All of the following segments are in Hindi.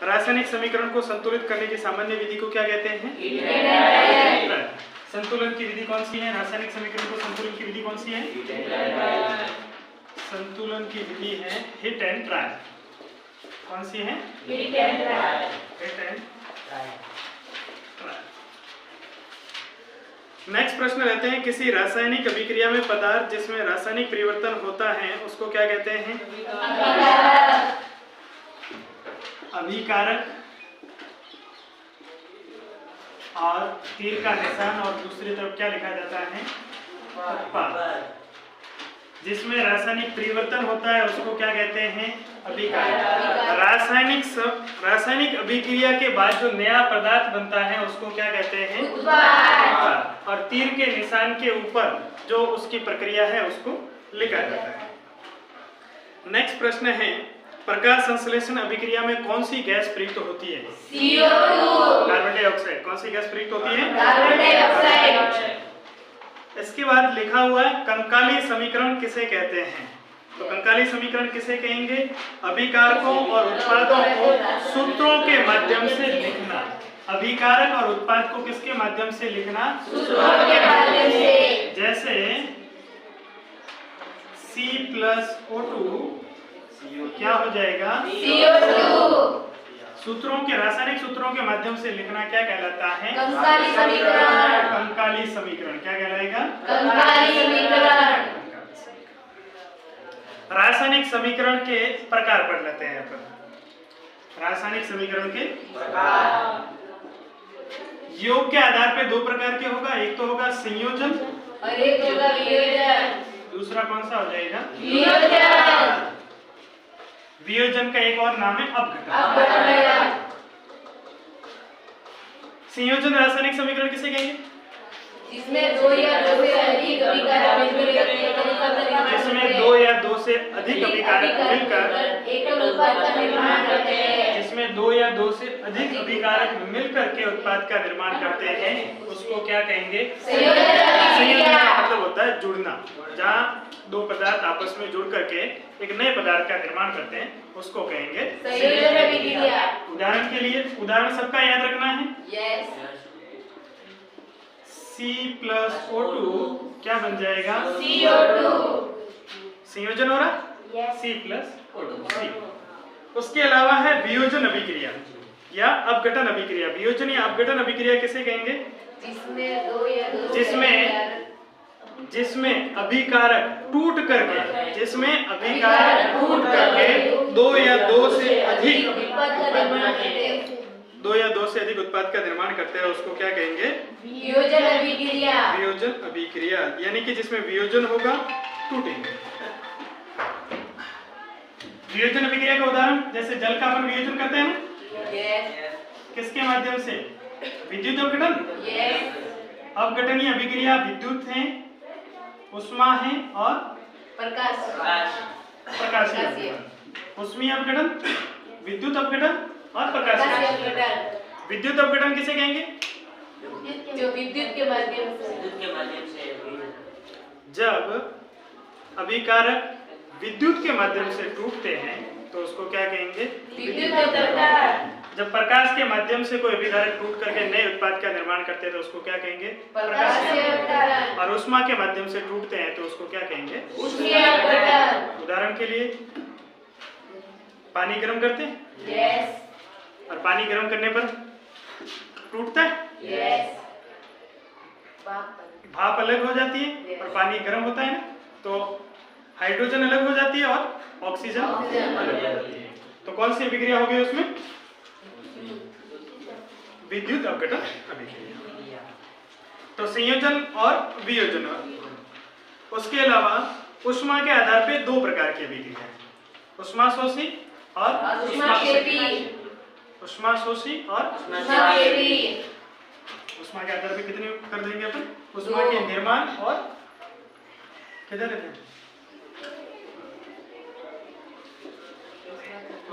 रासायनिक समीकरण को संतुलित करने की सामान्य विधि को क्या कहते हैं? संतुलन की विधि कौन सी है? रासायनिक समीकरण को संतुलन की विधि कौन सी है? संतुलन की विधि है हिट एंड ट्राई। कौन सी है? Hit and try. नेक्स्ट प्रश्न रहते हैं, किसी रासायनिक अभिक्रिया में पदार्थ जिसमें रासायनिक परिवर्तन होता है उसको क्या कहते हैं? अभिकारक। और तीर का निशान और दूसरी तरफ क्या लिखा जाता है? उत्पाद। जिसमें रासायनिक परिवर्तन होता है उसको क्या कहते हैं? अभिकारक। रासायनिक अभिक्रिया के बाद जो नया पदार्थ बनता है उसको क्या कहते हैं? उत्पाद। और तीर के निशान के ऊपर जो उसकी प्रक्रिया है उसको लिखा जाता है। नेक्स्ट प्रश्न है, प्रकाश संश्लेषण अभिक्रिया में कौन सी गैस प्रयुक्त होती है? CO2। Carbon dioxide. कौन सी गैस प्रयुक्त होती है? Carbon dioxide. इसके बाद लिखा हुआ है कंकाली समीकरण किसे कहते हैं? तो कंकाली समीकरण किसे कहेंगे? अभिकारकों और उत्पादों को सूत्रों के माध्यम से लिखना। अभिकारक और उत्पाद को किसके माध्यम से लिखना? सूत्रों के माध्यम से। जैसे C+O2 क्या हो जाएगा? CO2। सूत्रों के रासायनिक सूत्रों के माध्यम से लिखना क्या कहलाता है? कंकाली समीकरण। कंकाली समीकरण क्या कहलाएगा? कंकाली समीकरण। रासायनिक समीकरण के प्रकार पढ़ लेते हैं अपन। रासायनिक समीकरण के प्रकार योग के आधार पे दो प्रकार के होगा, एक तो होगा संयोजन और एक होगा वियोजन। दूसरा कौन सा हो जाएगा? वियोजन। वियोजन का एक और नाम है अपघटन। संयोजन रासायनिक समीकरण किसे कहेंगे? जिसमें दो या दो से अधिक अभिकारक मिलकर एकल उत्पाद का निर्माण करते हैं। जिसमें दो या दो से अधिक अभिकारक मिलकर के उत्पाद का निर्माण करते हैं उसको क्या कहेंगे? संयोजन का मतलब होता है जुड़ना। जहाँ दो पदार्थ आपस में जुड़ करके एक नए पदार्थ का निर्माण करते हैं उसको कहेंगे संयोजन अभिक्रिया। उदाहरण के लिए, उदाहरण सबका याद रखना है। यस। C+O2 क्या बन जाएगा? CO2। संयोजन हो रहा? C+O2। उसके अलावा है वियोजन अभिक्रिया या अपघटन अभिक्रिया। वियोजन या अपघटन अभिक्रिया किसे कहेंगे? जिसमें अभिकारक टूट करके दो या दो से अधिक उत्पाद का निर्माण करते हैं उसको क्या कहेंगे? वियोजन अभिक्रिया। वियोजन अभिक्रिया यानी कि जिसमें वियोजन होगा टूटेंगे। वियोजन अभिक्रिया का उदाहरण जैसे जल का अपन वियोजन करते हैं ना? किसके माध्यम से? विद्युत अपघटन। अपघटनीय अभिक्रिया विद्युत है, उष्मा है और प्रकाशीय। उष्मीय अपघटन, विद्युत अपघटन और प्रकाशीय अपघटन। विद्युत अपघटन किसे कहेंगे? जो विद्युत के माध्यम से जब अभिकारक विद्युत के माध्यम से टूटते हैं तो उसको क्या कहेंगे? विद्युत अपघटन। जब प्रकाश के माध्यम से कोई अभिकारक टूट करके नए उत्पाद का निर्माण करते हैं तो उसको क्या कहेंगे? प्रकाशीय अपघटन। और उष्मा के माध्यम से टूटते हैं तो उसको क्या कहेंगे? उष्मीय अपघटन। उदाहरण के लिए पानी गर्म करते हैं? यस। और पानी गर्म करने पर टूटता है? यस। भाप अलग हो जाती है और पानी गर्म होता है ना, तो हाइड्रोजन अलग हो जाती है और ऑक्सीजन अलग हो जाती है। तो कौन सी अभिक्रिया होगी उसमें? विद्युत अपघटन अभिक्रिया। तो संयोजन और वियोजन। उसके अलावा उष्मा के आधार पे दो प्रकार की अभिक्रिया है, उष्मा शोषी और उष्मा शोषी और उष्मा के आधार पे कितने कर देंगे अपन? उष्मा के निर्माण और किधर रहते हैं?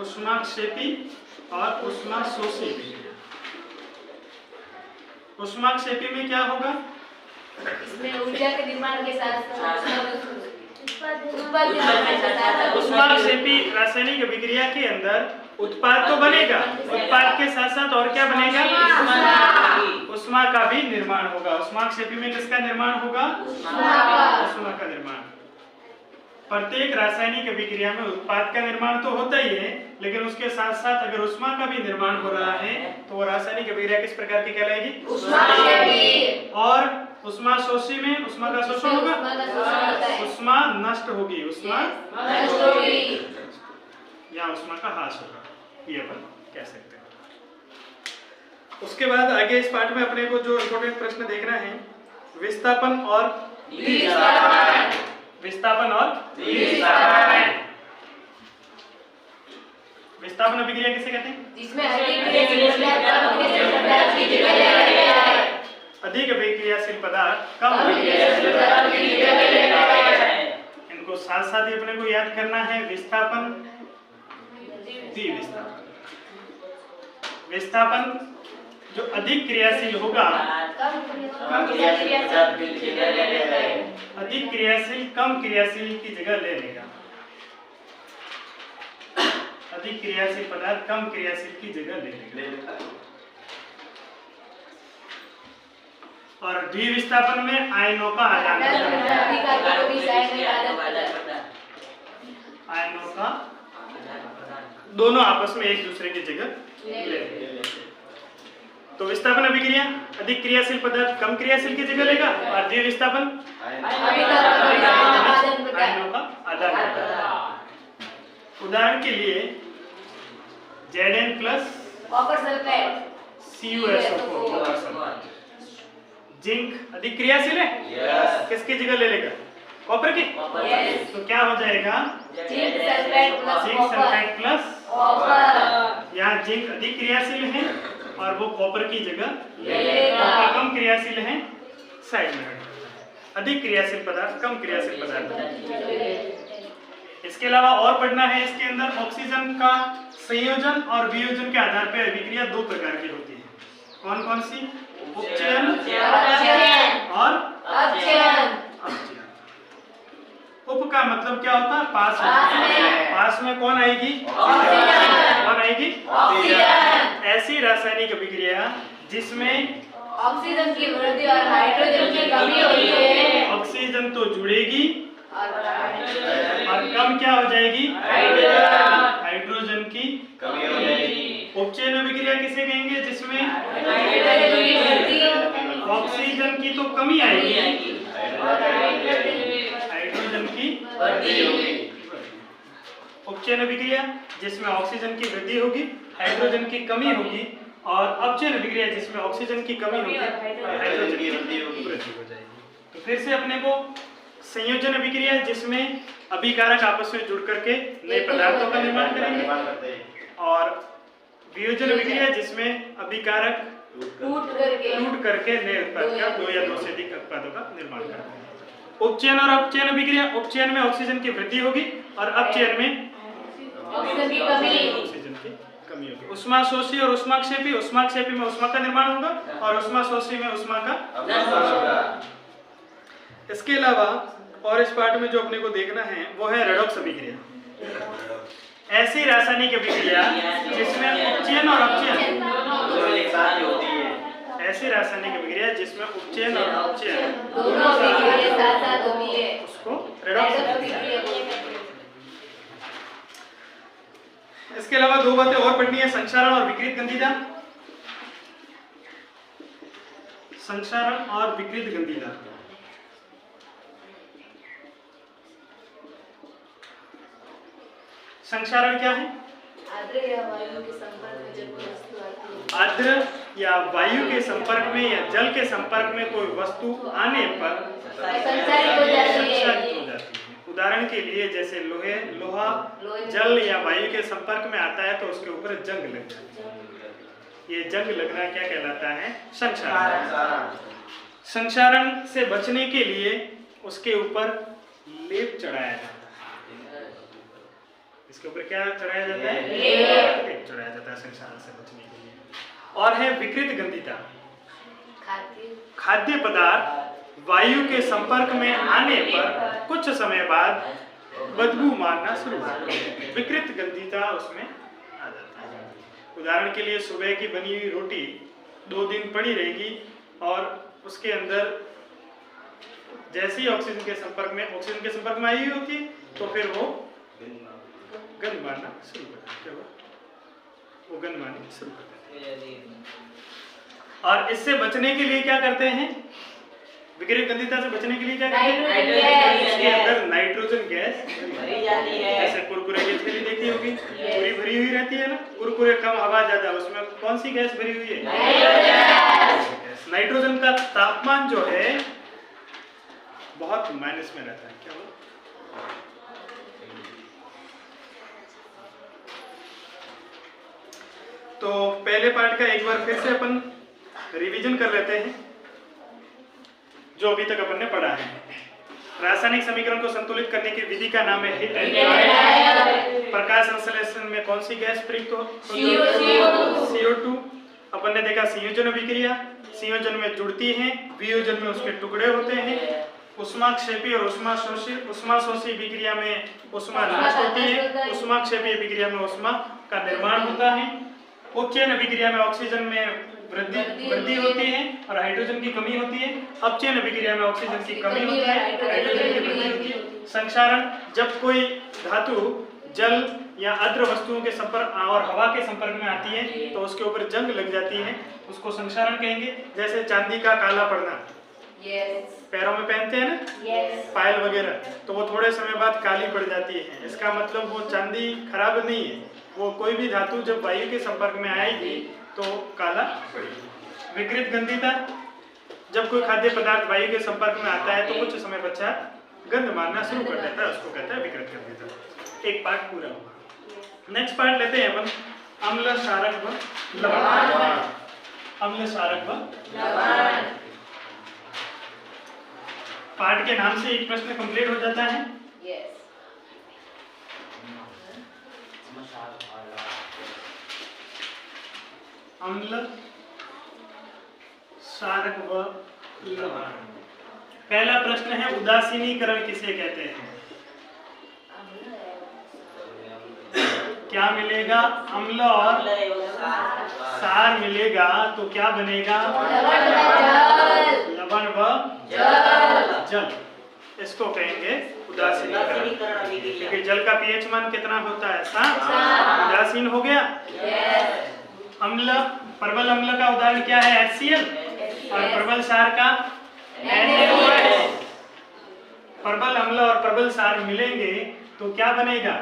उष्माक्षेपी और उष्माशोषी। उष्माक्षेपी में क्या होगा? इसमें ऊर्जा के निर्माण के साथ उष्माक्षेपी रासायनिक अभिक्रिया के अंदर उत्पाद तो बनेगा, साथ साथ और क्या बनेगा? उष्मा का भी निर्माण होगा। उष्माक्षेपी में किसका निर्माण होगा? उष्मा का निर्माण। प्रत्येक रासायनिक अभिक्रिया में उत्पाद का निर्माण तो होता ही है, लेकिन उसके साथ साथ अगर उष्मा का भी निर्माण हो रहा है तो वो रासायनिक अभिक्रिया किस प्रकार की कहलाएगी? उष्माक्षेपी। और उष्मा शोषी में उष्मा का शोषण होगा, उष्मा नष्ट होगी, उष्मा नष्ट होगी या उष्मा का ह्रास होगा, ये अपन कह सकते हैं। उसके बाद आगे इस पाठ में अपने को जो इंपॉर्टेंट प्रश्न देखना है, विस्थापन और विस्थापन और विस्थापन अभिक्रिया किसे कहते हैं? जिसमें अधिक अभिक्रियाशील पदार्थ कम अभिक्रियाशील पदार्थ की जगह ले लेता है। इनको साथ साथ ही अपने को याद करना है, विस्थापन, द्विविस्थापन। विस्थापन जो अधिक क्रियाशील होगा, अधिक क्रियाशील कम क्रियाशील की जगह ले लेगा। अधिक क्रियाशील पदार्थ कम क्रियाशील की जगह ले लेगा। और द्विविस्थापन में आयनों का आदान आयनों का दोनों आपस में एक दूसरे की जगह ले लेंगे। तो विस्थापन अभिक्रिया अधिक क्रियाशील पदार्थ कम क्रियाशील की जगह लेगा, और द्विविस्थापन आयनों का आदान। उदाहरण के लिए Zn plus copper sulphate CuSO4, zinc अधिक क्रियाशील है, किसकी जगह ले लेगा? कॉपर की। तो क्या हो जाएगा? Zinc sulphate plus copper. यहाँ जिंक अधिक क्रियाशील है और वो कॉपर की जगह ले लेगा। कॉपर कम क्रियाशील है, साइड में अधिक क्रियाशील पदार्थ कम क्रियाशील पदार्थ। इसके अलावा और पढ़ना है, इसके अंदर ऑक्सीजन का संयोजन और वियोजन के आधार पर अभिक्रिया दो प्रकार की होती है। कौन कौन सी? उपचयन और अपचयन। उप का मतलब क्या होता है? पास में। पास में कौन आएगी? कौन आएगी? ऑक्सीजन। ऐसी रासायनिक अभिक्रिया जिसमें ऑक्सीजन की वृद्धि और हाइड्रोजन की कमी होती है। ऑक्सीजन तो जुड़ेगी और कम क्या हो जाएगी? हाइड्रोजन की कमी हो जाएगी। उपचयन अभिक्रिया किसे कहेंगे? जिसमें ऑक्सीजन की तो कमी आएगी, हाइड्रोजन की वृद्धि होगी। उपचयन अभिक्रिया जिसमें ऑक्सीजन की वृद्धि होगी, हाइड्रोजन की कमी होगी, और अपचयन अभिक्रिया जिसमें ऑक्सीजन की कमी होगी और हाइड्रोजन की वृद्धि हो जाएगी। तो फिर से अपने को संयोजन अभिक्रिया जिसमें अभिकारक आपस में जुड़ करके नए पदार्थों का निर्माण करेंगे, और वियोजन अभिक्रिया जिसमें अभिकारक टूट करके नए उत्पाद का दो या दो से अधिक उत्पादों का निर्माण करते हैं। उपचयन और अपचयन अभिक्रिया, उपचयन में ऑक्सीजन की वृद्धि होगी और अपचयन में ऑक्सीजन की कमी होगी। उष्मा शोषी और उष्माक्षेपी, उष्माक्षेपी में उष्मा का निर्माण होगा और उष्मा शोषी में उष्मा का। इसके अलावा और इस पाठ में जो अपने को देखना है वो है रेडॉक्स अभिक्रिया। ऐसी रासायनिक अभिक्रिया जिसमें उपचयन और अपचयन एक साथ होती है। ऐसी रासायनिक अभिक्रिया जिसमें उपचयन और अपचयन दोनों साथ होती है, उसको रेडॉक्स अभिक्रिया। इसके अलावा दो बातें और पढ़नी है, संक्षारण और विकृत गंधीदा। संक्षारण और विकृत गंधीदा। संक्षारण क्या है? आर्द्र या वायु के संपर्क में जब कोई वस्तु आती है। आर्द्र या वायु के संपर्क में या जल के संपर्क में कोई वस्तु आने पर संचारित हो जाती है। उदाहरण के लिए जैसे लोहा जल या वायु के संपर्क में आता है तो उसके ऊपर जंग लग जाती है। ये जंग लगना क्या कहलाता है? संक्षारण। संक्षारण से बचने के लिए उसके ऊपर लेप चढ़ाया जाता है। इसके ऊपर क्या चढ़ाया जाता है? लेप चढ़ाया जाता है संक्षारण से बचने के लिए। और है विकृत गंधीता। खाद्य पदार्थ वायु के संपर्क में आने पर कुछ समय बाद बदबू मारना शुरू होता है। विकृत गंधीता उसमें आ जाता है। उदाहरण के लिए सुबह की बनी हुई रोटी 2 दिन पड़ी रहेगी और उसके अंदर जैसे ही ऑक्सीजन के संपर्क में आई हुई होती है तो फिर वो गंध मारना शुरू कर देती है। वो गंध मारना शुरू कर देती है। और इससे बचने के लिए क्या करते हैं? विकिरण गंधिता से बचने के लिए क्या करते हैं? इसके अंदर नाइट्रोजन गैस भरी जाती है। जैसे कुरकुरे की थैली देखी होगी, पूरी भरी हुई रहती है ना, कुरकुरे कम हवा ज्यादा, उसमें कौन सी गैस भरी हुई है? नाइट्रोजन का तापमान जो है बहुत माइनस में रहता है। क्या बोला? तो पहले पार्ट का एक बार फिर से अपन रिवीजन कर लेते हैं जो अभी तक अपन ने पढ़ा है। रासायनिक समीकरण को संतुलित करने की विधि का नाम है हिट एंड ट्रायल। प्रकाश संश्लेषण में कौन सी गैस प्रयुक्त हो? CO2। अपन ने देखा संयोजन अभिक्रिया, संयोजन में जुड़ती हैं, वियोजन में उसके टुकड़े होते हैं। उष्माक्षेपी और उष्माशोषी अभिक्रिया में उष्मा नाश होती है, उष्माक्षेपी अभिक्रिया में उष्मा का निर्माण होता है। उपचयन अभिक्रिया में ऑक्सीजन में वृद्धि होती है और हाइड्रोजन की कमी होती है। अपचयन अभिक्रिया में ऑक्सीजन की कमी होती है, हाइड्रोजन की वृद्धि होती है। संक्षारण, जब कोई धातु जल या आर्द्र वस्तुओं के संपर्क और हवा के संपर्क में आती है तो उसके ऊपर जंग लग जाती है, उसको संक्षारण कहेंगे। जैसे चांदी का काला पड़ना, पैरों में पहनते हैं ना, पायल वगैरह, तो वो थोड़े समय बाद काली पड़ जाती है। इसका मतलब वो चांदी खराब नहीं है, वो कोई भी धातु जब वायु के संपर्क में आएगी तो काला पड़ेगी। विकृत गंधिता, जब कोई खाद्य पदार्थ वायु के संपर्क में आता है तो कुछ समय पश्चात गंध मारना शुरू कर देता है, उसको कहता है विकृत गंधिता। एक पार्ट पूरा हुआ। नेक्स्ट पार्ट लेते हैं अपन अम्ल, क्षारक व लवण। अम्ल, क्षारक व लवण पार्ट के नाम से एक प्रश्न कंप्लीट हो जाता है। अम्ल, क्षारक व लवण। पहला प्रश्न है उदासीनीकरण किसे कहते हैं? क्या मिलेगा? अम्ल और क्षार मिलेगा तो क्या बनेगा? लवण व जल। इसको कहेंगे उदासीनीकरण, क्योंकि जल का पीएच मान कितना होता है? 7। उदासीन हो गया। अम्ल, प्रबल अम्ल का उदाहरण क्या है? HCl। और प्रबल क्षार का NaOH। प्रबल अम्ल और प्रबल क्षार मिलेंगे तो क्या बनेगा?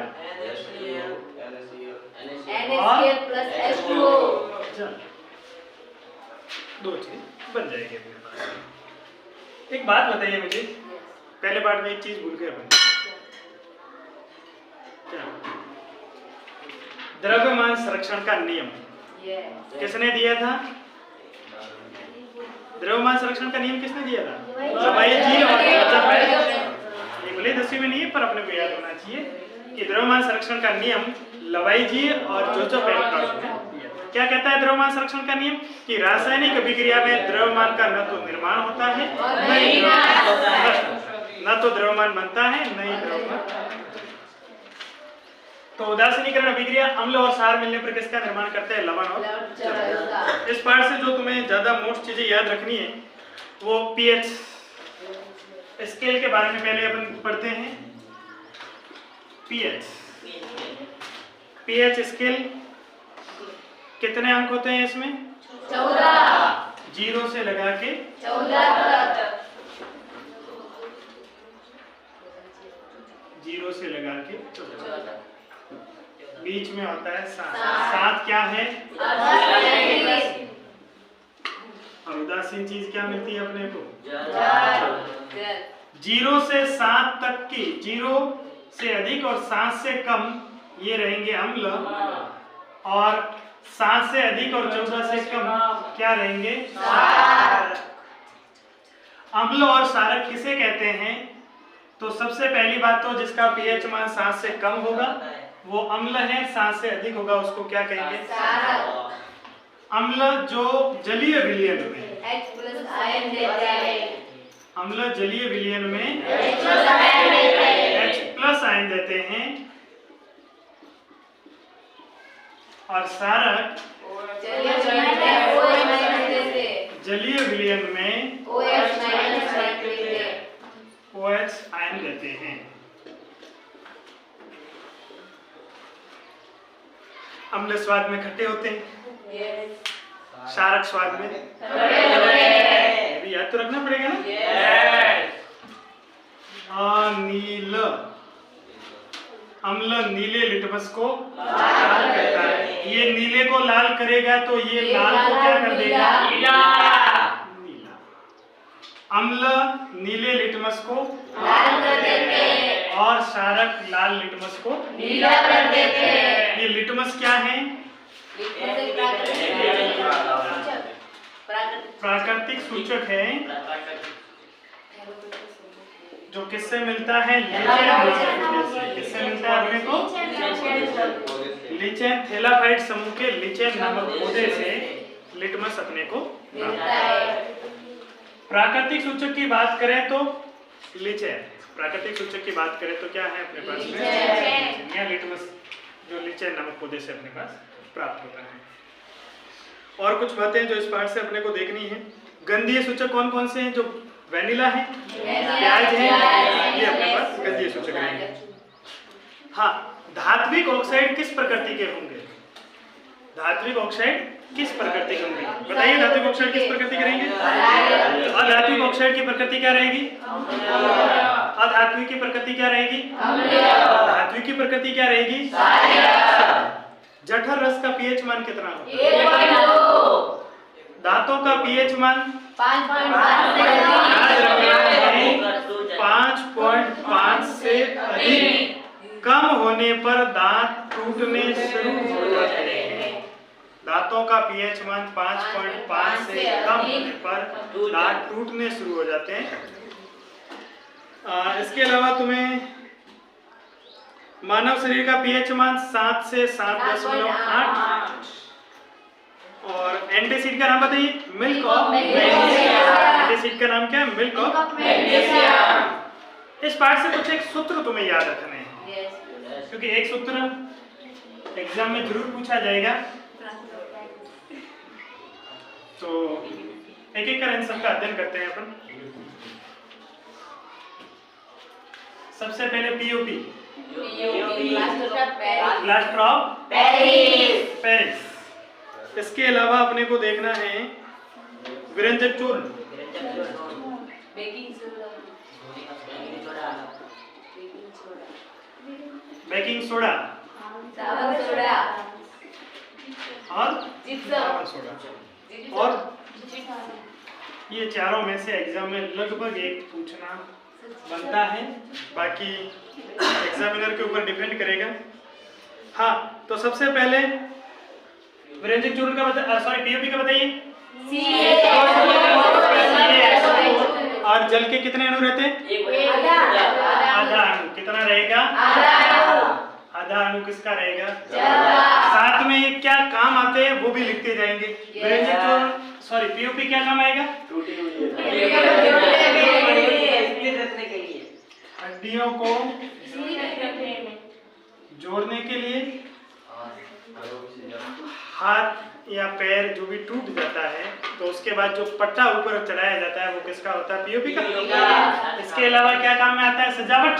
NaCl plus H2O। दो चीज बन जाएगी अपने पास। एक बात बताइए मुझे, पहले पार्ट में एक चीज भूल गए अपन। क्या? द्रव्यमान संरक्षण का नियम किसने दिया था? द्रव्यमान संरक्षण का नियम किसने दिया था? लवाई जी और ये भले 10वीं में नहीं है पर अपने को याद होना चाहिए कि द्रव्यमान संरक्षण का नियम लवाई जी और जोसेफ एलकास ने दिया। क्या कहता है द्रव्यमान संरक्षण का नियम? कि रासायनिक अभिक्रिया में द्रव्यमान का न तो निर्माण होता है न तो द्रव्यमान बनता है, न ही द्रव्यमान। तो उदासीनीकरण अभिक्रिया अम्ल और क्षार मिलने पर किसका निर्माण करते हैं? लवण और जल। इस पार्ट से जो तुम्हें ज्यादा मोस्ट चीजें याद रखनी है वो पीएच स्केल के बारे में पहले अपन पढ़ते हैं। पीएच स्केल कितने अंक होते हैं इसमें? 14। 0 से लगा के 14 तक। 0 से लगा के 14। बीच में होता है 7। 7 क्या है? और उदासीन चीज क्या मिलती है अपने को? 0 से 7 तक की, 0 से अधिक और 7 से कम ये रहेंगे अम्ल, और 7 से अधिक और 14 से कम क्या रहेंगे? क्षारक। अम्ल और क्षारक किसे कहते हैं? तो सबसे पहली बात तो जिसका पीएच मान 7 से कम होगा वो अम्ल है, 7 से अधिक होगा उसको क्या कहेंगे? क्षारक। अम्ल जो जलीय विलयन में H+ आयन देता है, अम्ल जलीय विलयन में H+ आयन देते हैं, और क्षारक सोडियम में OH आयन देते हैं। अम्ल स्वाद में खट्टे होते हैं, क्षारक स्वाद में भी याद तो रखना पड़ेगा ना। अनील अम्ल नीले लिटमस को लाल करता है। ये नीले को लाल करेगा तो ये लाल को क्या कर देगा? नीला। अम्ल नीले लिटमस को लाल कर देते हैं और क्षारक लाल लिटमस को नीला कर देते हैं। ये लिटमस क्या है? प्राकृतिक सूचक है जो किससे मिलता है? किससे मिलता है अपने को? लीचेन थैलाफाइट समूह के लीचेन नामक पौधे से लिटमस अपने को मिलता है। प्राकृतिक सूचक की बात करें तो लीचेन, प्राकृतिक सूचक की बात करें तो क्या है अपने पास में? या लिटमस जो लीचेन नामक पौधे से अपने पास प्राप्त होता है। और कुछ बातें जो इस पाठ से अपने को देखनी है। गंधीय सूचक कौन कौन से हैं? जो वेनिला है, प्याज है, ये अपने पास गंधीय सूचक रहेंगे। हाँ, धात्विक ऑक्साइड किस प्रकृति के होंगे? धात्विक ऑक्साइड किस प्रकृति के होंगे? बताइए, धात्विक ऑक्साइड किस प्रकृति के रहेंगे? अधात्विक ऑक्साइड की प्रकृति क्या रहेगी? अधात्विक की प्रकृति क्या रहेगी? धात्विक की प्रकृति क्या रहेगी? जठर रस का पीएच मान कितना होगा? दांतों का पीएच मान 5.5 से अधिक कम होने पर दांत टूटने शुरू हो जाते हैं। दांतों का पीएच मान 5.5 से कम होने पर दांत टूटने शुरू हो जाते हैं। इसके अलावा तुम्हें मानव शरीर का पीएच मान 7 से 7.8 और एंटीसीड का नाम बताइए? Milk of magnesium. एंटीसीड का नाम क्या है? Milk of magnesium. इस पाठ से कुछ एक सूत्र तुम्हें याद रखने हैं, क्योंकि एक सूत्र एग्जाम में जरूर पूछा जाएगा, तो एक एक कर इन सबका अध्ययन करते हैं अपन। सबसे पहले पीओपी, प्लास्टर ऑफ पेरिस। इसके अलावा अपने को देखना है विरंजक चूर्ण, बेकिंग सोडा और सोडा। और ये चारों में से एग्जाम में लगभग एक पूछना बनता है, बाकी एग्जामिनर के ऊपर डिपेंड करेगा। हाँ, तो सबसे पहले विरंजक चूर्ण का पीओपी का बताइए। और जल के कितने अणु रहते हैं? आधा अणु। कितना रहेगा? आधा अणु किसका रहेगा? साथ में ये क्या काम आते हैं वो भी लिखते जाएंगे। विरंजक चूर्ण पीओपी क्या काम आएगा? हड्डियों को जोड़ने के लिए, हाथ या पैर जो भी टूट जाता है तो उसके बाद जो पट्टा ऊपर चढ़ाया जाता है वो किसका होता है? पीओपी का। इसके अलावा क्या काम में आता है? सजावट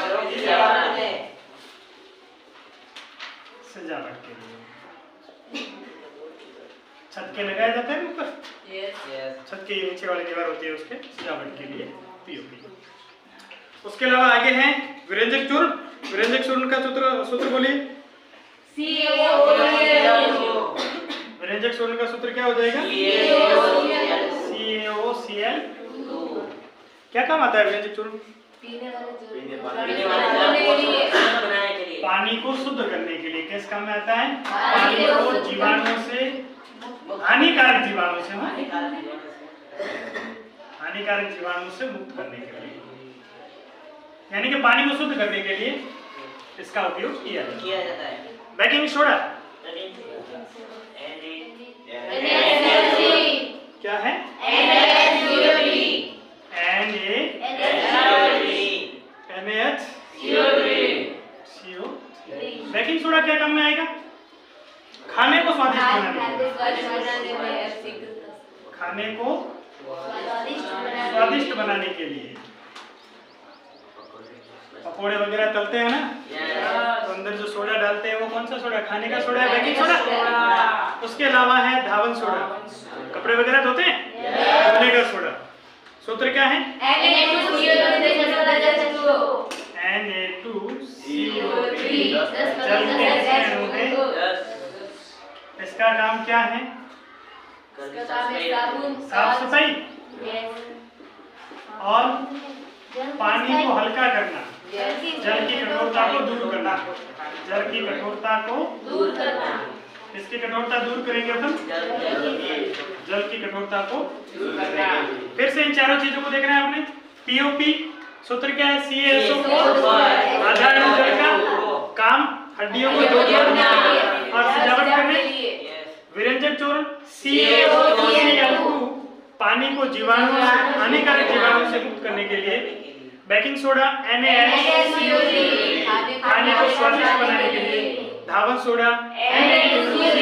के लिए छत के लगाया जाता है ऊपर, छत के नीचे वाली दीवार होती है उसके सजावट के लिए पीओपी। उसके अलावा आगे हैं विरंजक चूर्ण। विरंजक चूर्ण का सूत्र बोलिए। विरंजक चूर्ण का सूत्र क्या हो जाएगा? CaOCl। क्या काम आता है विरंजक चूर्ण? पानी को शुद्ध करने के लिए। किस काम में आता है? पानी को जीवाणु से, हानिकारक जीवाणु से मुक्त करने के लिए, यानी कि पानी को शुद्ध करने के लिए इसका उपयोग किया जाता है। बेकिंग सोडा क्या है? NaCO3। बेकिंग सोडा क्या काम में आएगा? खाने को स्वादिष्ट बनाने के लिए। खाने को स्वादिष्ट बनाने के लिए। पकोड़े वगैरह तलते हैं ना, तो अंदर जो सोडा डालते हैं वो कौन सा सोडा? खाने का सोडा है, बेकिंग सोडा। उसके अलावा है धावन सोडा। कपड़े वगैरह धोते हैं, धोने का सोडा। सूत्र क्या है? Na2CO3 जल के अणु है। इसका काम क्या है? साफ सफाई और पानी को हल्का करना, जल की कठोरता को दूर करना। जल की कठोरता को दूर करना। इसकी कठोरता दूर करेंगे अपन, जल की कठोरता को दूर करना। फिर से इन चारों चीजों को देखना है आपने। पीओपी सूत्र क्या है? CaSO4 आधार अणु जल का काम हड्डियों को जोड़ना और सजावट करने। विरंजक चूर्ण CaO2 पानी को जीवाणुओं से, हानिकारक जीवाणुओं से मुक्त करने के लिए। बेकिंग सोडा NaCO3 खाने को स्वादिष्ट बनाने के लिए। धावन सोडा Na2CO3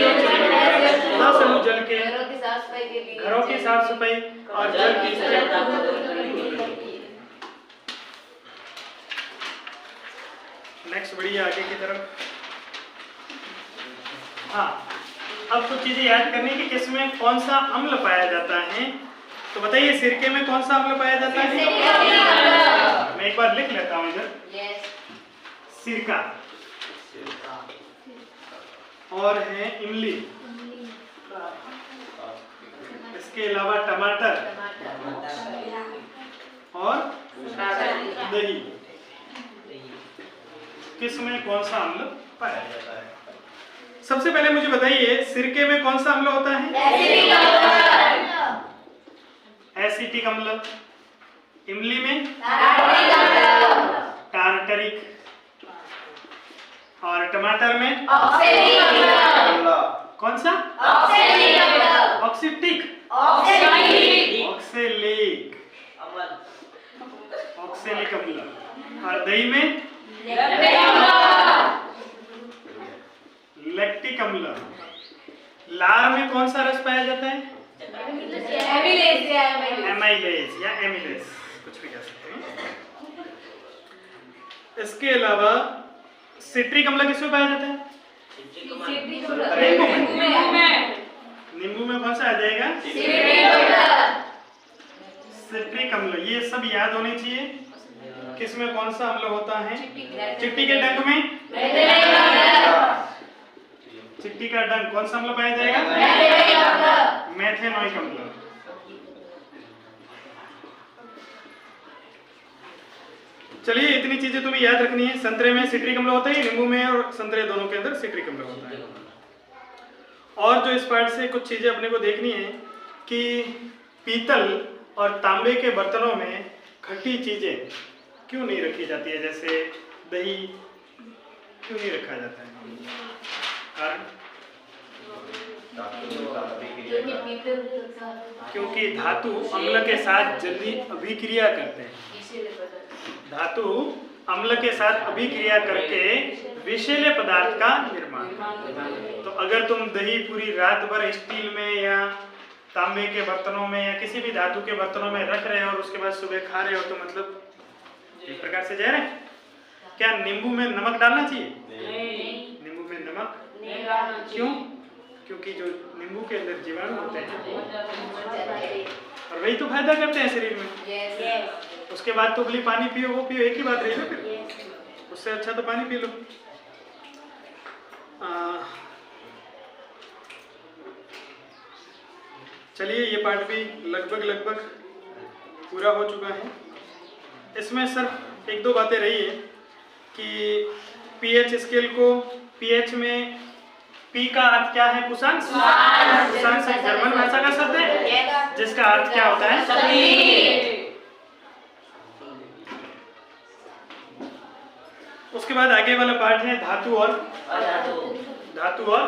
10 अणु जल के घरों की साफ सफाई और जल की स्थिरता को दूर करने के लिए। नेक्स्ट बढ़िए आगे की तरफ। हाँ, अब कुछ चीजें याद करनी कि किसमें कौन सा अम्ल पाया जाता है। तो बताइए, सिरके में कौन सा अम्ल पाया जाता है? मैं एक बार लिख लेता हूँ इधर। सिरका और है इमली, इसके अलावा टमाटर और दही। किसमें कौन सा अम्ल पाया जाता है? सबसे पहले मुझे बताइए, सिरके में कौन सा अम्ल होता है? एसिटिक अम्ल। इमली में टार्टरिक। और टमाटर में कौन सा? ऑक्सीटिक। ऑक्सेलिक। ऑक्सेलिक अम्ल। और दही में लैक्टिक अम्ल। लार में कौन सा रस पाया जाता है? एमाइलेज या एमिलेज, कुछ भी कह सकते हैं। इसके अलावा सिट्रिक अम्ल किसमें पाया जाता है? नींबू में कौन सा आ जाएगा? सिट्रिक अम्ल। ये सब याद होने चाहिए। किसमें कौन सा अम्ल होता है? चिट्टी के डंक में चिट्टी का डंक कौन सा अम्ल पाया जाएगा? मेथेनोइक अम्ल। चलिए, इतनी चीजें तुम्हें याद रखनी है। संतरे में सिट्रिक अम्ल होता है, नींबू में और संतरे दोनों के अंदर सिट्रिक अम्ल होता है। और जो इस पार्ट से कुछ चीजें अपने को देखनी है कि पीतल और तांबे के बर्तनों में खट्टी चीजें क्यों नहीं रखी जाती है, जैसे दही क्यों नहीं रखा जाता है? कारण क्योंकि धातु अम्ल के साथ जल्दी अभिक्रिया करते हैं। धातु अम्ल के साथ अभिक्रिया करके विषैले पदार्थ का निर्माण। तो अगर तुम दही पूरी रात भर स्टील में या तांबे के बर्तनों में या किसी भी धातु के बर्तनों में रख रहे हो और उसके बाद सुबह खा रहे हो, तो मतलब एक प्रकार से जहर है। क्या नींबू में नमक डालना चाहिए? नींबू में नमक क्यों? क्योंकि जो नींबू के अंदर जीवाणु होते हैं और वही तो फायदा करते हैं शरीर में। उसके बाद तो उबली पानी पियो, वो पियो, एक ही बात रही ना फिर। उससे अच्छा तो पानी पी लो। चलिए, ये पार्ट भी लगभग पूरा हो चुका है। इसमें सिर्फ एक दो बातें रही है कि पीएच स्केल को, पीएच में पी का अर्थ क्या है? पुषांश। पुषांश जर्मन भाषा का शब्द है जिसका अर्थ क्या होता है? उसके बाद आगे वाला पार्ट है धातु और धातु और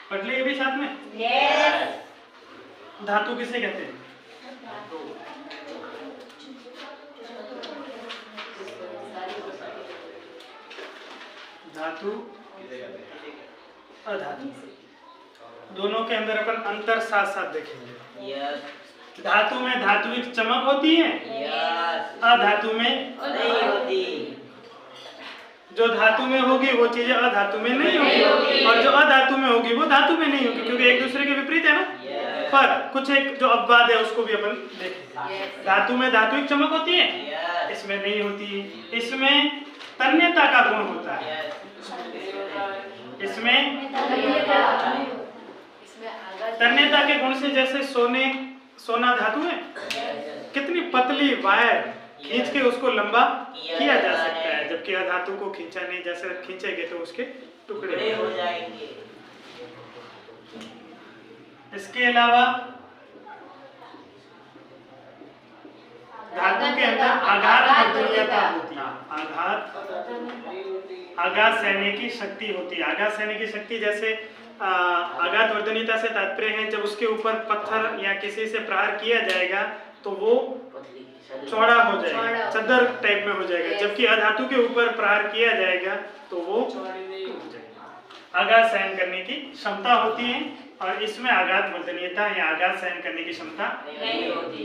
पढ़ लिए भी साथ में। धातु किसे कहते हैं? धातु, अधातु। दोनों के अंदर अपन अंतर साथ साथ देखेंगे। यस धातु में धात्विक चमक होती है, यस अधातु में नहीं होती। जो धातु में होगी वो चीजें अधातु में नहीं होगी, और जो अधातु में होगी वो धातु में नहीं होगी, क्योंकि एक दूसरे के विपरीत है ना। यस पर कुछ एक जो अपवाद है उसको भी अपन देखेंगे। धातु में धात्विक चमक होती है, यस इसमें नहीं होती। इसमें तन्यता का गुण होता है, इसमें तन्यता के गुण से, जैसे सोना धातु है, कितनी पतली वायर खींच के उसको लंबा किया जा सकता है, जबकि अधातु को खींचा नहीं जा सकता, खींचेंगे तो उसके टुकड़े हो जाएंगे। इसके अलावा धातु के अंदर आघात वर्धनीयता होती है, आघात सहने की शक्ति होती है। आघात सहने की शक्ति, जैसे आघात वर्धनीयता से तात्पर्य है जब उसके ऊपर पत्थर या किसी से प्रहार किया जाएगा तो वो चौड़ा हो जाएगा, चद्दर टाइप में हो जाएगा, जबकि अधातु के ऊपर प्रहार किया जाएगा तो वो टूट जाएगा। आघात सहन करने की क्षमता होती है, और इसमें आघात वर्धनीयता या आघात सहन करने की क्षमता नहीं होती।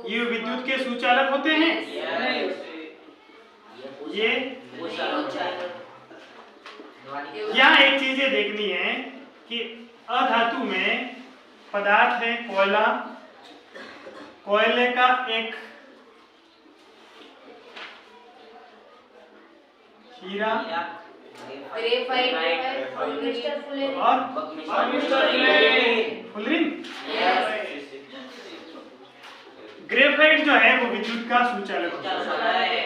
ये विद्युत के सुचालक होते हैं। ये यहाँ एक चीज ये देखनी है कि अधातु में पदार्थ है कोयला, कोयले का एक हीरा और फुलरिन। ग्रेफाइट जो है वो विद्युत का सुचालक होता है।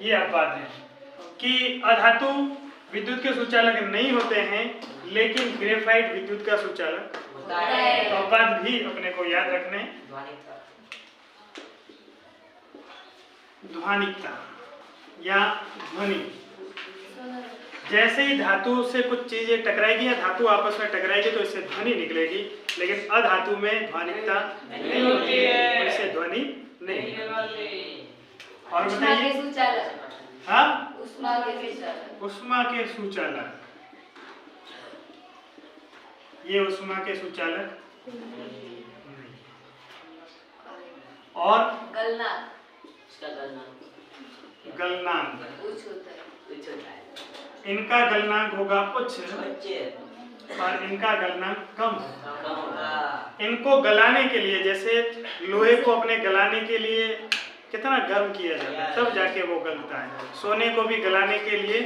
ये अपवाद है कि अधातु विद्युत के सुचालक नहीं होते हैं, लेकिन ग्रेफाइट विद्युत का सुचालक होता है। तो अपवाद भी अपने को याद रखने। ध्वनिकता या ध्वनि, जैसे ही धातु से कुछ चीजें टकराएगी या धातु आपस में टकराएगी तो इससे ध्वनि निकलेगी, लेकिन अधातु में ध्वनिकता नहीं होती है, इससे ध्वनि नहीं होती। और बताइए, हाँ, उष्मा के सुचालक। उष्मा के सुचालक, ये उष्मा के सुचालक। और गलनांक, गलनांक, उच्च होता है। इनका गलनांक होगा उच्च और इनका गलनांक कम। इनको गलाने के लिए, जैसे लोहे को अपने गलाने के लिए कितना गर्म किया जाता है तब जाके वो गलता है। सोने को भी गलाने के लिए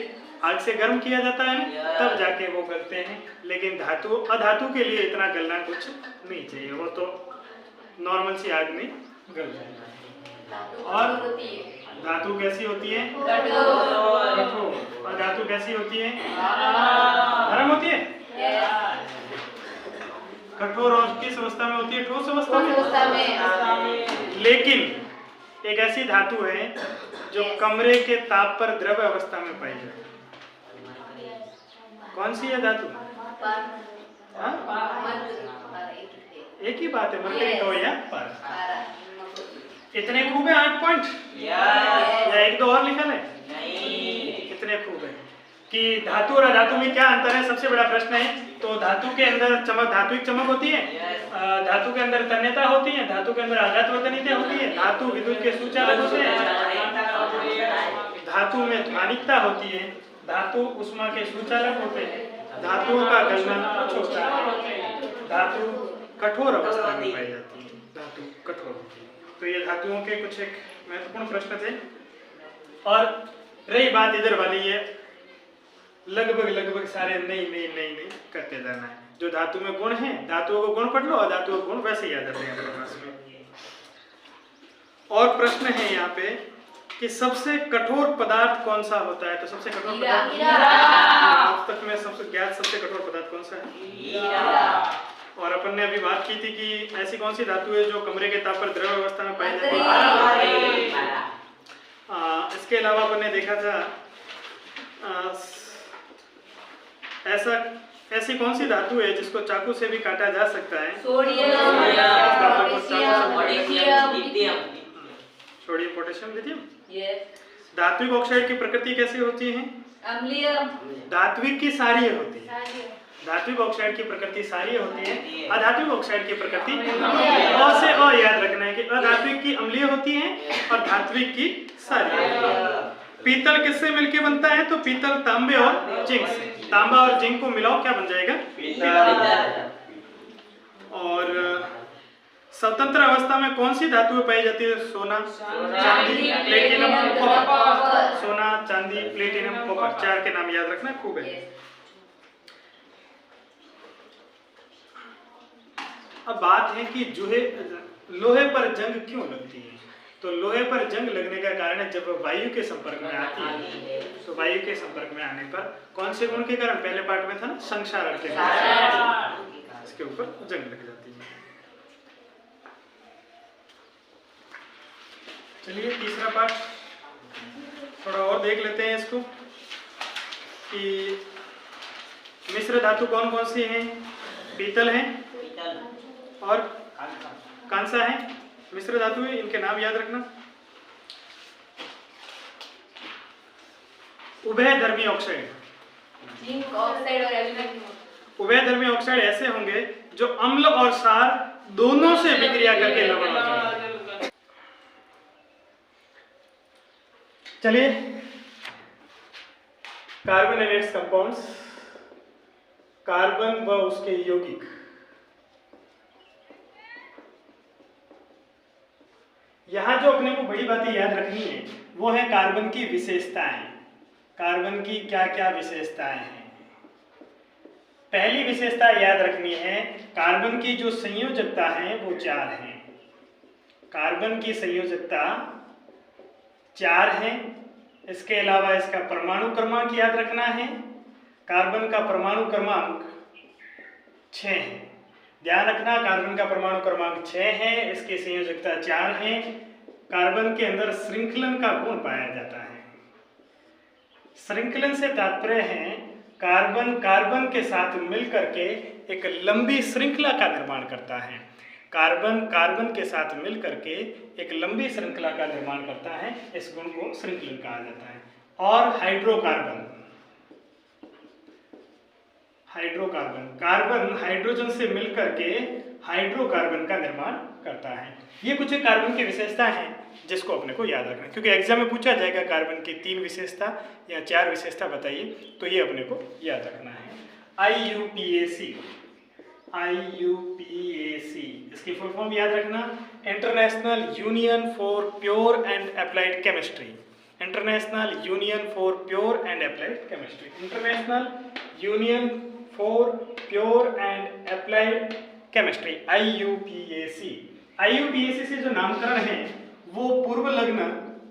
आग से गर्म किया जाता है ना, तब जाके वो गलते हैं। लेकिन धातु अधातु के लिए इतना गलना कुछ नहीं चाहिए, वो तो नॉर्मल सी आग में गल जाएगा। और धातु कैसी होती है? कठोर। और धातु कैसी होती है? नरम होती है। कठोर और किस अवस्था में होती है? ठोस अवस्था में। लेकिन एक ऐसी धातु है जो कमरे के ताप पर द्रव अवस्था में पाई जाती है। कौन सी है धातु? एक ही बात है, मरकरी कहो या पारा। इतने खूब है 8 पॉइंट या एक दो और लिखा है? इतने खूब है कि धातु और अधातु में क्या अंतर है, सबसे बड़ा प्रश्न है। तो धातु के अंदर चमक, धात्विक चमक होती है, धातु के अंदर तन्यता होती है, धातु के अंदर आघात वर्धनीयता होती है, धातु विद्युत के सुचालक होते हैं, धातु में ध्वनिकता होती है, धातु उष्मा के सुचालक होते हैं, धातुओं का गलनांक कुछ होता है, धातु कठोर अवस्था में पाई जाती है, धातु कठोर होती है। तो ये धातुओं के कुछ एक महत्वपूर्ण प्रश्न थे। और रही बात इधर वाली, ये लगभग सारे नहीं करते जाना है। जो धातु में गुण है, धातुओं को गुण पढ़ लो, और धातुओं को गुण वैसे याद रहते हैं अपने पास में। और प्रश्न है यहाँ पे कि सबसे कठोर पदार्थ कौन सा होता है? तो सबसे कठोर पदार्थ आज तक में सबसे ज्ञात सबसे कठोर पदार्थ कौन सा है? और अपन ने अभी बात की थी कि ऐसी कौन सी धातु है जो कमरे के ताप पर द्रव अवस्था में पाई जाती है। इसके अलावा अपन ने देखा था ऐसी कौन सी धातु है जिसको चाकू से भी काटा जा सकता है? Sodium, potassium, lithium. धात्विक ऑक्साइड की प्रकृति कैसी होती है? अम्लीय धात्विक की क्षारीय होती है। क्षारीय धात्विक ऑक्साइड की प्रकृति क्षारीय होती है, अधात्विक ऑक्साइड की प्रकृति अ से अ याद रखना है कि अधात्विक की अम्लीय होती है और धात्विक की क्षारीय होती है। पीतल किससे मिलके बनता है? तो पीतल तांबे और जिंक से। तांबा और जिंक को मिलाओ क्या बन जाएगा? पीतल। और स्वतंत्र अवस्था में कौन सी धातु पाई जाती है? सोना, चांदी, प्लेटिनम, कॉपर। सोना, चांदी, प्लेटिनम, कॉपर, चार के नाम याद रखना खूब है। अब बात है कि लोहे पर जंग क्यों लगती है? तो लोहे पर जंग लगने का कारण है जब वायु के संपर्क में आती है, तो वायु के संपर्क में आने पर कौन से गुण के कारण? पहले पार्ट में था ना, संक्षारण के कारण इसके ऊपर जंग लग जाती है। चलिए तीसरा पार्ट थोड़ा और देख लेते हैं इसको कि मिश्र धातु कौन कौन सी हैं? पीतल है और कांसा है, मिश्र धातु है, इनके नाम याद रखना। उभयधर्मी ऑक्साइड, जिंक ऑक्साइड और एल्यूमिनियम। उभयधर्मी ऑक्साइड ऐसे होंगे जो अम्ल और क्षार दोनों से विक्रिया करके लवण हो जाएंगे। चलिए कार्बोनेटेड कंपाउंड्स, कार्बन व उसके यौगिक। यहां जो अपने को बड़ी बातें याद रखनी है वो है कार्बन की विशेषताएं। कार्बन की क्या क्या विशेषताएं हैं? पहली विशेषता याद रखनी है, कार्बन की जो संयोजकता है वो 4 है। कार्बन की संयोजकता 4 है। इसके अलावा इसका परमाणु क्रमांक याद रखना है। कार्बन का परमाणु क्रमांक 6 है। ध्यान रखना, कार्बन का परमाणु क्रमांक 6 है, इसकी संयोजकता 4 है। कार्बन के अंदर श्रृंखलन का गुण पाया जाता है। श्रृंखलन से तात्पर्य है कार्बन कार्बन के साथ मिलकर के एक लंबी श्रृंखला का निर्माण करता है। कार्बन कार्बन के साथ मिलकर के एक लंबी श्रृंखला का निर्माण करता है, इस गुण को श्रृंखलन कहा जाता है। और हाइड्रोकार्बन, हाइड्रोकार्बन, कार्बन हाइड्रोजन से मिलकर के हाइड्रोकार्बन का निर्माण करता है। ये कुछ कार्बन की विशेषता हैं जिसको अपने को याद रखना है, क्योंकि एग्जाम में पूछा जाएगा कार्बन की 3 विशेषता या 4 विशेषता बताइए, तो ये अपने को याद रखना है। IUPAC, IUPAC इसकी फुल फॉर्म याद रखना, international union for pure and applied chemistry. International union for pure and applied chemistry, international union for pure and applied chemistry, IUPAC। IUPAC से जो नामकरण है वो पूर्व लग्न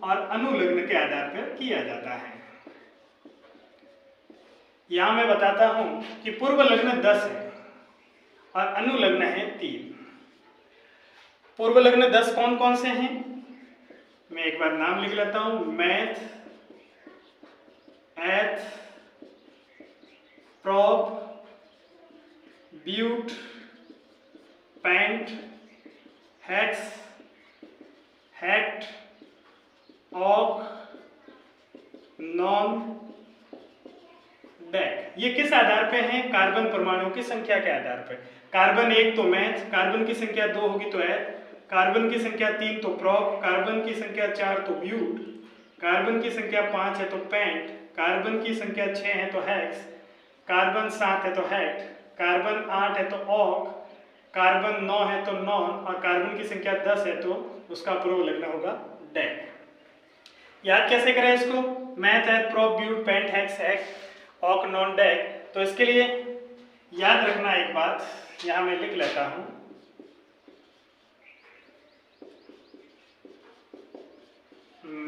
और अनुलग्न के आधार पर किया जाता है। यहां मैं बताता हूं कि पूर्व लग्न 10 है और अनुलग्न है 3। पूर्व लग्न 10 कौन कौन से हैं? मैं एक बार नाम लिख लेता हूं, मैथ, एथ, prop, but, pent, hex, hept, oct, non, deck. ये किस आधार पे हैं? कार्बन परमाणुओं की संख्या के आधार पे। कार्बन 1 तो मैथ, कार्बन की संख्या 2 होगी तो एथ, कार्बन की संख्या 3 तो प्रोप, कार्बन की संख्या 4 तो ब्यूट, कार्बन की संख्या 5 है तो पेंट, कार्बन की संख्या 6 है तो हेक्स, कार्बन 7 है तो हेक्ट, कार्बन 8 है तो ऑक, कार्बन 9 है तो नॉन, और कार्बन की संख्या 10 है तो उसका पूर्व लग्न होगा डेक। याद कैसे करें इसको? मैथ, एथ, prop, but, pent, hex, hept, oct, non, deck. तो इसके लिए याद रखना एक बात, यहां मैं लिख लेता हूं,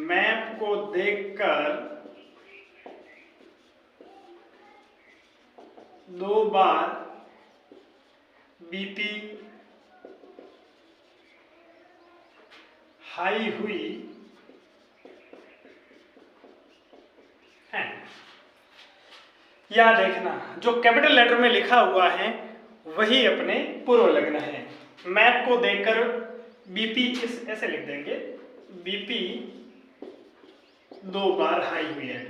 मैप को देखकर 2 बार बीपी हाई हुई है। या देखना, जो कैपिटल लेटर में लिखा हुआ है वही अपने पूर्व लग्न है। मैप को देखकर बीपी इस ऐसे लिख देंगे, बीपी 2 बार हाई हुई है।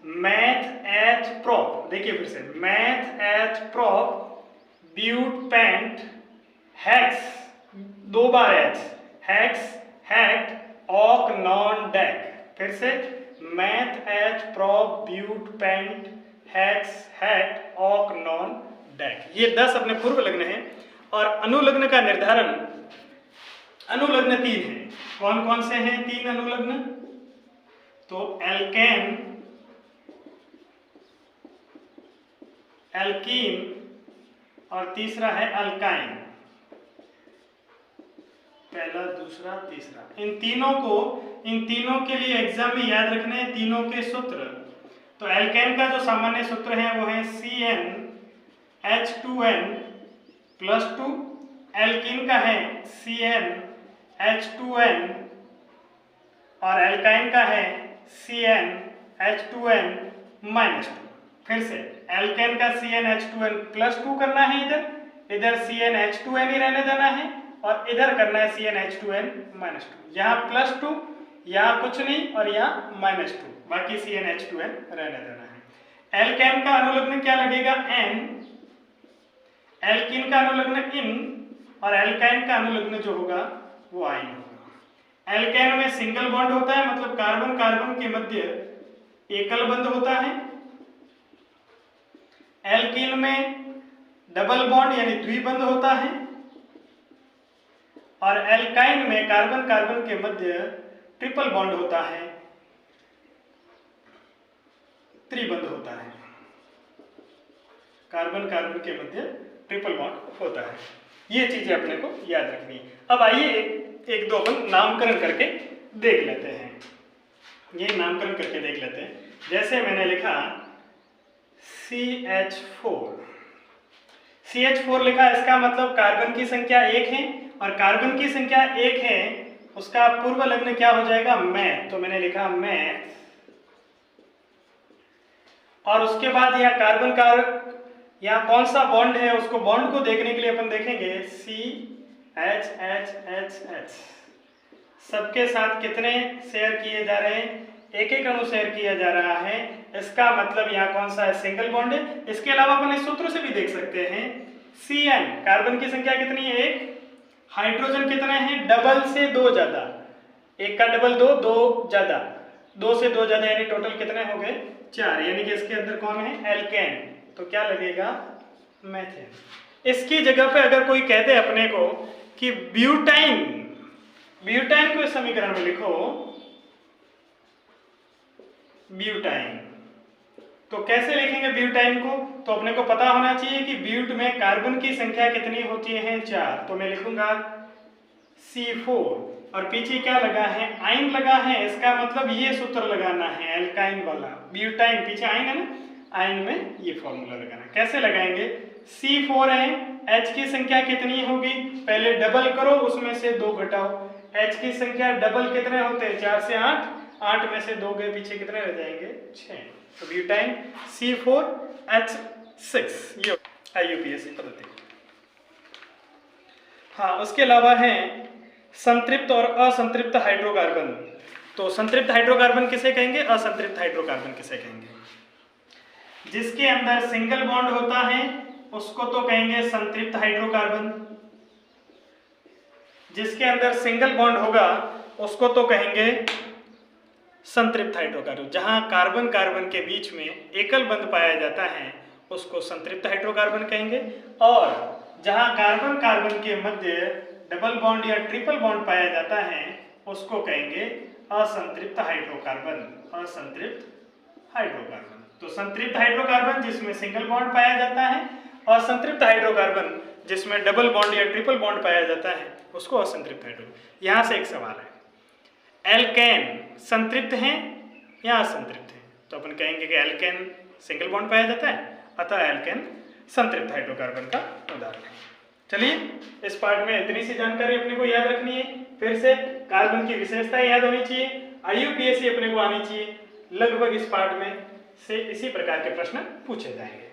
मैथ एच प्रोप, देखिए फिर से meth eth prop but pent hex, 2 बार eth, hex hept oct non dec. फिर से meth eth prop but pent hex hept oct non deck. ये 10 अपने पूर्व लग्न हैं और अनुलग्न का निर्धारण, अनुलग्न 3 हैं। कौन कौन से हैं 3 अनुलग्न? तो एल्केन, एल्कीन और तीसरा है अल्काइन। पहला, दूसरा, तीसरा, इन तीनों के लिए एग्जाम में याद रखने हैं तीनों के सूत्र। तो एल्केन का जो सामान्य सूत्र है वो है CnH2n+2, एल्कीन का है CnH2n और एल्काइन का है CnH2n-2। फिर से एल्केन का CnH2n+2 करना है, इधर CnH2n ही रहने देना है और इधर करना है CnH2n-2। यहाँ +2, यहाँ कुछ नहीं और यहाँ -2, बाकी CnH2n रहने देना है। एल्केन का अनुलग्न क्या लगेगा? N, एल्कीन का अनुलग्न इन और एल्काइन का अनुलग्न जो होगा वो आइन होगा। एल्केन में सिंगल बॉन्ड होता है, मतलब कार्बन कार्बन के मध्य एकल बंध होता है। एल्कीन में डबल बॉन्ड यानी द्विबंध होता है और एल्काइन में कार्बन कार्बन के मध्य ट्रिपल बॉन्ड होता है, त्रिबंध होता है। कार्बन कार्बन के मध्य ट्रिपल बॉन्ड होता है। ये चीजें अपने को याद रखनी है। अब आइए एक दो अपन नामकरण करके देख लेते हैं। ये नामकरण करके देख लेते हैं। जैसे मैंने लिखा CH4 लिखा, इसका मतलब कार्बन की संख्या 1 है और कार्बन की संख्या 1 है, उसका पूर्व लग्न क्या हो जाएगा? मैथ। तो मैंने लिखा मैथ और उसके बाद यहाँ कार्बन का यहाँ कौन सा बॉन्ड है, उसको बॉन्ड को देखने के लिए अपन देखेंगे CHHHH। सबके साथ कितने शेयर किए जा रहे हैं? एक एक अणु शेयर किया जा रहा है। इसका मतलब यहाँ कौन सा है? सिंगल बॉन्ड है। इसके अलावा अपन इस सूत्र से भी देख सकते हैं CN, कार्बन की संख्या कितनी है? 1। हाइड्रोजन कितने हैं? डबल से 2 ज्यादा, 1 का डबल 2, 2 ज्यादा, 2 से 2 ज्यादा यानी टोटल कितने हो गए? 4। यानी कि इसके अंदर कौन है? एल्केन। तो क्या लगेगा? मेथेन। इसकी जगह पे अगर कोई कहते अपने को कि ब्यूटाइन, ब्यूटाइन को इस समीकरण में लिखो ब्यूटाइन, तो कैसे लिखेंगे ब्यूटाइन को? तो अपने को पता होना चाहिए कि ब्यूट में कार्बन की संख्या कितनी होती है? 4। तो मैं लिखूंगा C4 और पीछे क्या लगा है? आइन लगा है। इसका मतलब ये सूत्र लगाना है एल्काइन वाला। ब्यूटाइन पीछे आइन है ना, आइन में ये फॉर्मूला लगाना। कैसे लगाएंगे? C4 है, H की संख्या कितनी होगी? पहले डबल करो, उसमें से 2 घटाओ। H की संख्या डबल कितने होते हैं? 4 से 8, 8 में से 2 गए, पीछे कितने रह जाएंगे? 6। तो ब्यूटाइन C4H6, ये IUPAC पद्धति। हाँ, उसके अलावा है संतृप्त और असंतृप्त हाइड्रोकार्बन। तो संतृप्त हाइड्रोकार्बन किसे कहेंगे? असंतृप्त हाइड्रोकार्बन किसे कहेंगे? जिसके अंदर सिंगल बॉन्ड होता है उसको तो कहेंगे संतृप्त हाइड्रोकार्बन। जिसके अंदर सिंगल बॉन्ड होगा उसको तो कहेंगे संतृप्त हाइड्रोकार्बन। जहां कार्बन कार्बन के बीच में एकल बंध पाया जाता है उसको संतृप्त हाइड्रोकार्बन कहेंगे, और जहां कार्बन कार्बन के मध्य डबल बॉन्ड या ट्रिपल बॉन्ड पाया जाता है उसको कहेंगे असंतृप्त हाइड्रोकार्बन। असंतृप्त हाइड्रोकार्बन। तो संतृप्त हाइड्रोकार्बन जिसमें सिंगल बॉन्ड पाया जाता है, असंतृप्त हाइड्रोकार्बन जिसमें डबल बॉन्ड या ट्रिपल बॉन्ड पाया जाता है उसको असंतृप्त हाइड्रोकार्बन। यहां से एक सवाल है, एल्केन संतृप्त हैं या असंतृप्त हैं? तो अपन कहेंगे कि एल्केन सिंगल बॉन्ड पाया जाता है, अतः एल्केन संतृप्त हाइड्रोकार्बन का उदाहरण है। चलिए, इस पार्ट में इतनी सी जानकारी अपने को याद रखनी है। फिर से कार्बन की विशेषताएं याद होनी चाहिए, IUPAC अपने को आनी चाहिए। लगभग इस पार्ट में से इसी प्रकार के प्रश्न पूछे जाएंगे।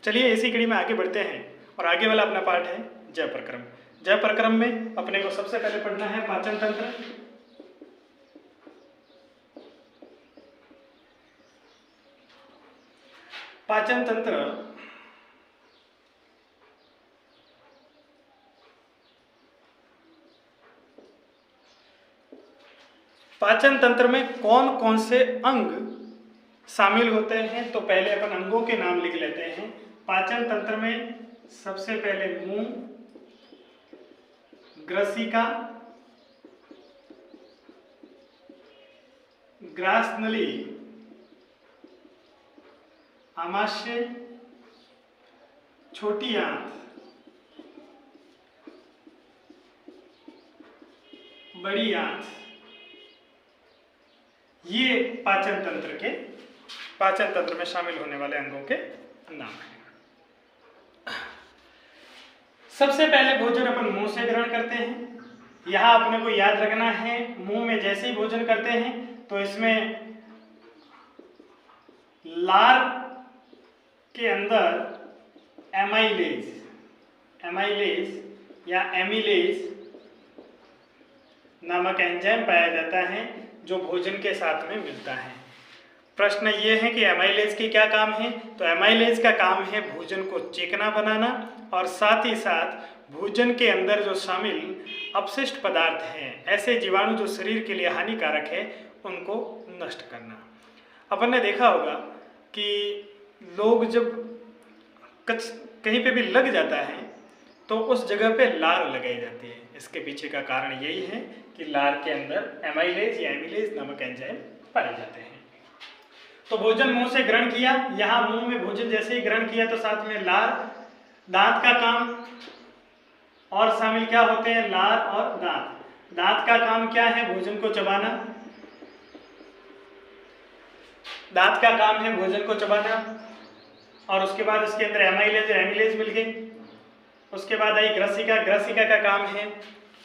चलिए, इसी कड़ी में आगे बढ़ते हैं और आगे वाला अपना पार्ट है जय प्रक्रम। जय प्रक्रम में अपने को सबसे पहले पढ़ना है पाचन तंत्र। पाचन तंत्र पाचन तंत्र में कौन कौन से अंग शामिल होते हैं? तो पहले अपन अंगों के नाम लिख लेते हैं। पाचन तंत्र में सबसे पहले मुंह, ग्रसिका, ग्रासनली, आमाशय, छोटी आंत, बड़ी आंत, ये पाचन तंत्र में शामिल होने वाले अंगों के नाम हैं। सबसे पहले भोजन अपन मुंह से ग्रहण करते हैं। यहां अपने को याद रखना है, मुंह में जैसे ही भोजन करते हैं तो इसमें लार के अंदर एमाइलेज या एमिलेज नामक एंजाइम पाया जाता है जो भोजन के साथ में मिलता है। प्रश्न ये है कि एमाइलेज के क्या काम है? तो एमाइलेज का काम है भोजन को चिकना बनाना और साथ ही साथ भोजन के अंदर जो शामिल अपशिष्ट पदार्थ हैं, ऐसे जीवाणु जो शरीर के लिए हानिकारक है, उनको नष्ट करना। अपन ने देखा होगा कि लोग जब कहीं पे भी लग जाता है तो उस जगह पे लार लगाई जाती है। इसके पीछे का कारण यही है कि लार के अंदर एमाइलेज या एमिलेज नामक एंजाइम पाए जाते हैं। तो भोजन मुंह से ग्रहण किया, यहाँ मुंह में भोजन जैसे ही ग्रहण किया तो साथ में लार, दांत का काम और शामिल क्या होते हैं? लार और दांत। दांत का काम क्या है? भोजन को चबाना। दांत का काम है भोजन को चबाना और उसके बाद इसके अंदर एमाइलेज और एमिलेज मिल गई। उसके बाद आई ग्रसिका। ग्रसिका का काम है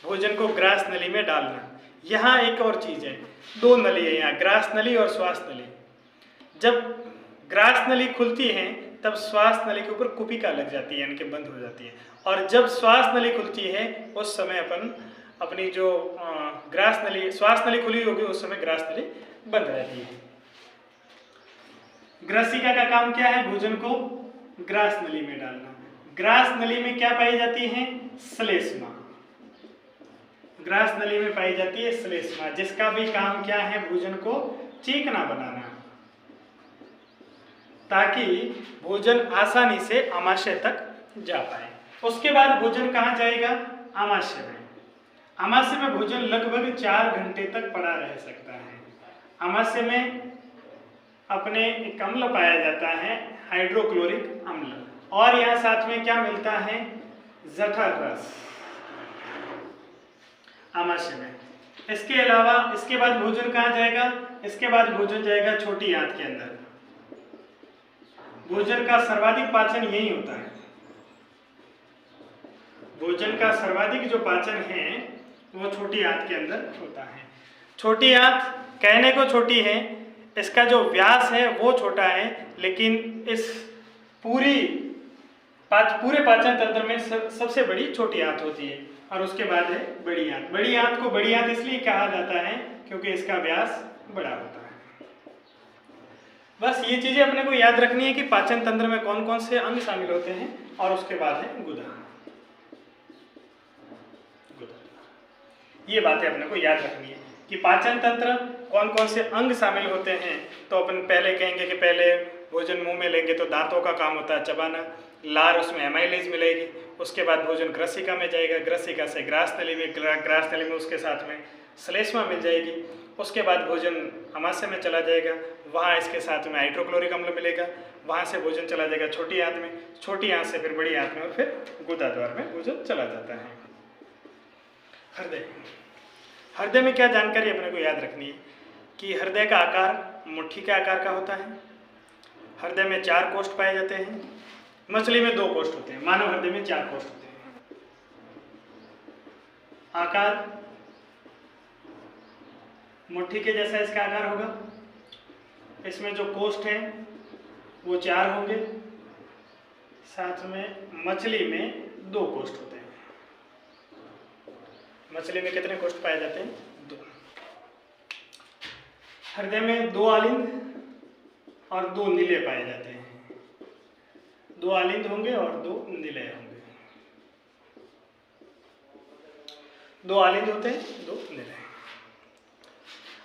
भोजन को ग्रास नली में डालना। यहाँ एक और चीज है, दो नली है यहाँ, ग्रास नली और श्वास नली। जब ग्रास नली खुलती है तब श्वास नली के ऊपर कुपिका लग जाती है, यानी कि बंद हो जाती है। और जब श्वास नली खुलती है उस समय अपन अपनी जो श्वास नली खुली होगी उस समय ग्रास नली बंद रहती है। ग्रसिका का काम क्या है? भोजन को ग्रास नली में डालना। ग्रास नली में क्या पाई जाती है? श्लेष्मा। ग्रास नली में पाई जाती है श्लेष्मा, जिसका भी काम क्या है? भोजन को चिकना बनाना, ताकि भोजन आसानी से आमाशय तक जा पाए। उसके बाद भोजन कहाँ जाएगा? आमाशय में। आमाशय में भोजन लगभग 4 घंटे तक पड़ा रह सकता है। आमाशय में अपने एक अम्ल पाया जाता है, हाइड्रोक्लोरिक अम्ल, और यहाँ साथ में क्या मिलता है? जठर रस आमाशय में। इसके अलावा इसके बाद भोजन कहाँ जाएगा? इसके बाद भोजन जाएगा छोटी आंत के अंदर। भोजन का सर्वाधिक पाचन यही होता है। भोजन का सर्वाधिक जो पाचन है वो छोटी आंत के अंदर होता है। छोटी आंत कहने को छोटी है, इसका जो व्यास है वो छोटा है, लेकिन इस पूरे पाचन तंत्र में सबसे बड़ी छोटी आंत होती है। और उसके बाद है बड़ी आंत। बड़ी आंत को बड़ी आंत इसलिए कहा जाता है क्योंकि इसका व्यास बड़ा होता है। बस ये चीजें अपने को याद रखनी है कि पाचन तंत्र में कौन कौन से अंग शामिल होते हैं। और उसके बाद है गुदा। ये बातें अपने को याद रखनी है कि पाचन तंत्र कौन कौन से अंग शामिल होते हैं। तो अपन पहले कहेंगे कि पहले भोजन मुंह में लेंगे तो दांतों का काम होता है चबाना, लार उसमें एमाइलेज मिलेगी। उसके बाद भोजन ग्रसिका में जाएगा, ग्रसिका से ग्रास नली में, ग्रास नली में उसके साथ में श्लेष्मा मिल जाएगी। उसके बाद भोजन आमाशय में चला जाएगा, वहाँ इसके साथ में हाइड्रोक्लोरिक अम्ल मिलेगा। वहाँ से भोजन चला जाएगा छोटी आंत में, छोटी आंत से फिर बड़ी आंत में और फिर गुदा द्वार में भोजन चला जाता है। हृदय। हृदय में क्या जानकारी अपने को याद रखनी है कि हृदय का आकार मुट्ठी के आकार का होता है। हृदय में 4 कोष्ठ पाए जाते हैं। मछली में 2 कोष्ठ होते हैं, मानव हृदय में 4 कोष्ठ होते हैं। आकार मुट्ठी के जैसा इसका आकार होगा। इसमें जो कोष्ठ है वो 4 होंगे। साथ में मछली में 2 कोष्ठ होते हैं। मछली में कितने कोष्ठ पाए जाते हैं? 2। हृदय में 2 आलिंद और 2 नीले पाए जाते हैं। 2 आलिंद होंगे और 2 निलय होंगे। 2 आलिंद होते हैं, 2 निलय।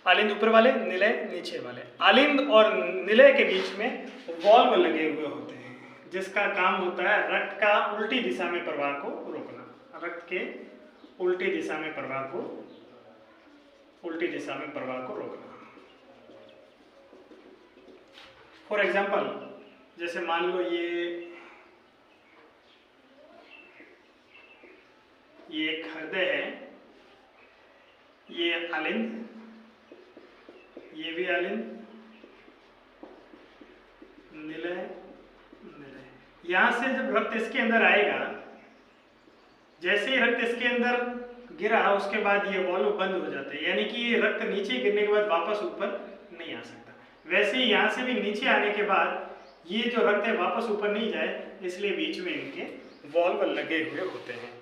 आलिंद ऊपर वाले, निलय नीचे वाले। आलिंद और निलय के बीच में वॉल्व लगे हुए होते हैं, जिसका काम होता है रक्त का उल्टी दिशा में प्रवाह को रोकना। रक्त के उल्टी दिशा में प्रवाह को रोकना। फॉर एग्जाम्पल, जैसे मान लो ये एक हृदय है, ये आलिंद, ये भी आलिंद, निलय, निलय। यहां से जब रक्त इसके अंदर आएगा, जैसे ही रक्त इसके अंदर गिरा उसके बाद ये वॉल्व बंद हो जाते हैं, यानी कि ये रक्त नीचे गिरने के बाद वापस ऊपर नहीं आ सकता। वैसे ही यहाँ से भी नीचे आने के बाद ये जो रक्त है वापस ऊपर नहीं जाए, इसलिए बीच में इनके वॉल्व लगे हुए होते हैं।